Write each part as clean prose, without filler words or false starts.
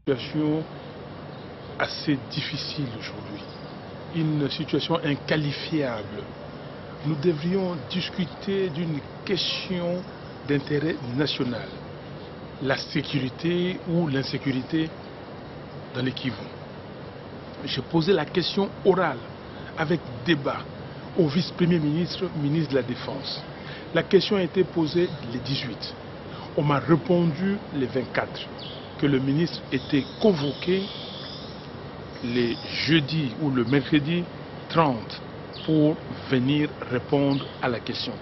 Situation assez difficile aujourd'hui, une situation inqualifiable. Nous devrions discuter d'une question d'intérêt national, la sécurité ou l'insécurité dans le Kivu. J'ai posé la question orale avec débat au vice-premier ministre, ministre de la Défense. La question a été posée le 18. On m'a répondu le 24 que le ministre était convoqué le jeudi ou le mercredi 30 pour venir répondre à la question.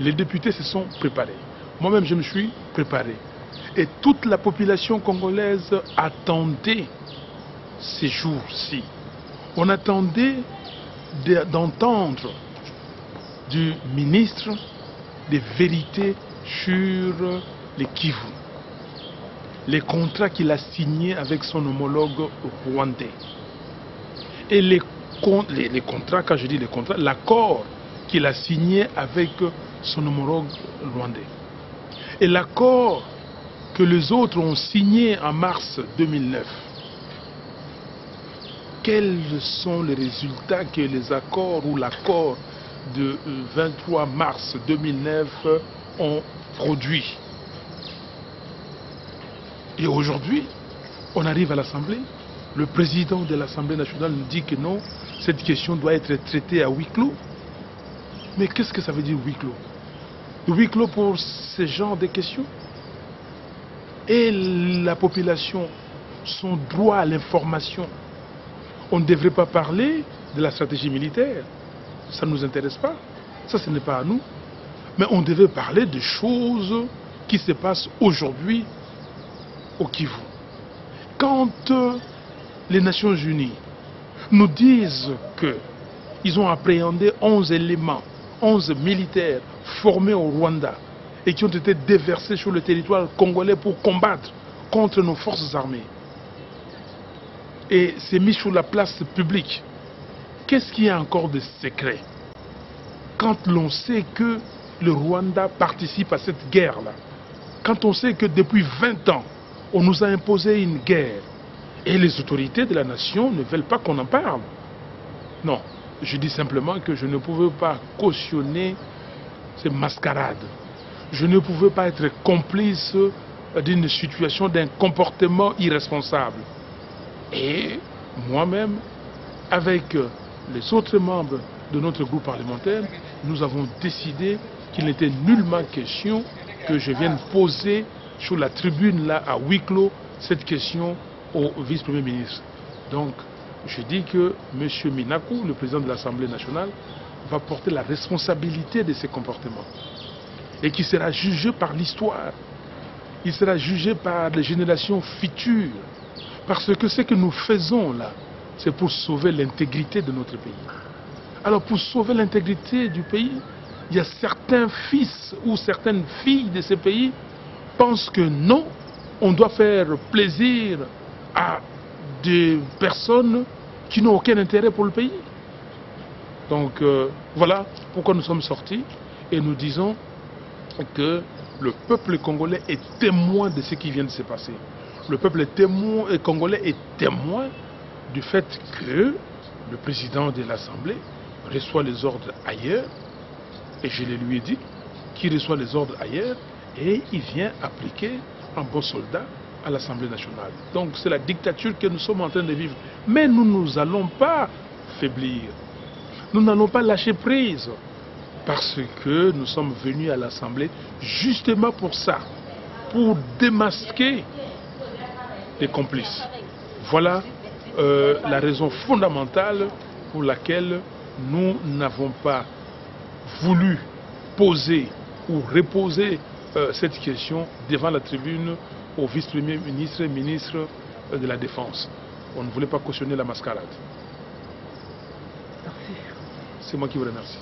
Les députés se sont préparés. Moi-même, je me suis préparé. Et toute la population congolaise attendait ces jours-ci. On attendait d'entendre du ministre des vérités sur les Kivu, les contrats qu'il a signés avec son homologue rwandais. Et les contrats, quand je dis les contrats, l'accord qu'il a signé avec son homologue rwandais. Et l'accord que les autres ont signé en mars 2009. Quels sont les résultats que les accords ou l'accord de 23 mars 2009 ont produit? Et aujourd'hui, on arrive à l'Assemblée. Le président de l'Assemblée nationale nous dit que non, cette question doit être traitée à huis clos. Mais qu'est-ce que ça veut dire huis clos? Huis clos pour ce genre de questions? Et la population, son droit à l'information. On ne devrait pas parler de la stratégie militaire. Ça ne nous intéresse pas. Ça, ce n'est pas à nous. Mais on devait parler des choses qui se passent aujourd'hui au Kivu. Quand les Nations Unies nous disent qu'ils ont appréhendé 11 éléments, 11 militaires formés au Rwanda et qui ont été déversés sur le territoire congolais pour combattre contre nos forces armées, et c'est mis sur la place publique, qu'est-ce qu'il y a encore de secret? Quand l'on sait que le Rwanda participe à cette guerre-là, quand on sait que depuis 20 ans, on nous a imposé une guerre, et les autorités de la nation ne veulent pas qu'on en parle. Non, je dis simplement que je ne pouvais pas cautionner ces mascarades. Je ne pouvais pas être complice d'une situation, d'un comportement irresponsable. Et moi-même, avec les autres membres de notre groupe parlementaire, nous avons décidé qu'il n'était nullement question que je vienne poser sur la tribune là à huis clos cette question au vice-premier ministre. Donc, je dis que M. Minakou, le président de l'Assemblée nationale, va porter la responsabilité de ses comportements et qui sera jugé par l'histoire. Il sera jugé par les générations futures. Parce que ce que nous faisons là, c'est pour sauver l'intégrité de notre pays. Alors pour sauver l'intégrité du pays, il y a certains fils ou certaines filles de ce pays pensent que non, on doit faire plaisir à des personnes qui n'ont aucun intérêt pour le pays. Donc voilà pourquoi nous sommes sortis et nous disons que le peuple congolais est témoin de ce qui vient de se passer. Le peuple congolais est témoin du fait que le président de l'Assemblée reçoit les ordres ailleurs, et je le lui ai dit, qu'il reçoit les ordres ailleurs, et il vient appliquer un bon soldat à l'Assemblée nationale. Donc c'est la dictature que nous sommes en train de vivre. Mais nous n'allons pas faiblir. Nous n'allons pas lâcher prise. Parce que nous sommes venus à l'Assemblée justement pour ça, pour démasquer les complices. Voilà la raison fondamentale pour laquelle nous n'avons pas voulu poser ou reposer cette question devant la tribune au vice-premier ministre et ministre de la Défense. On ne voulait pas cautionner la mascarade. C'est moi qui vous remercie.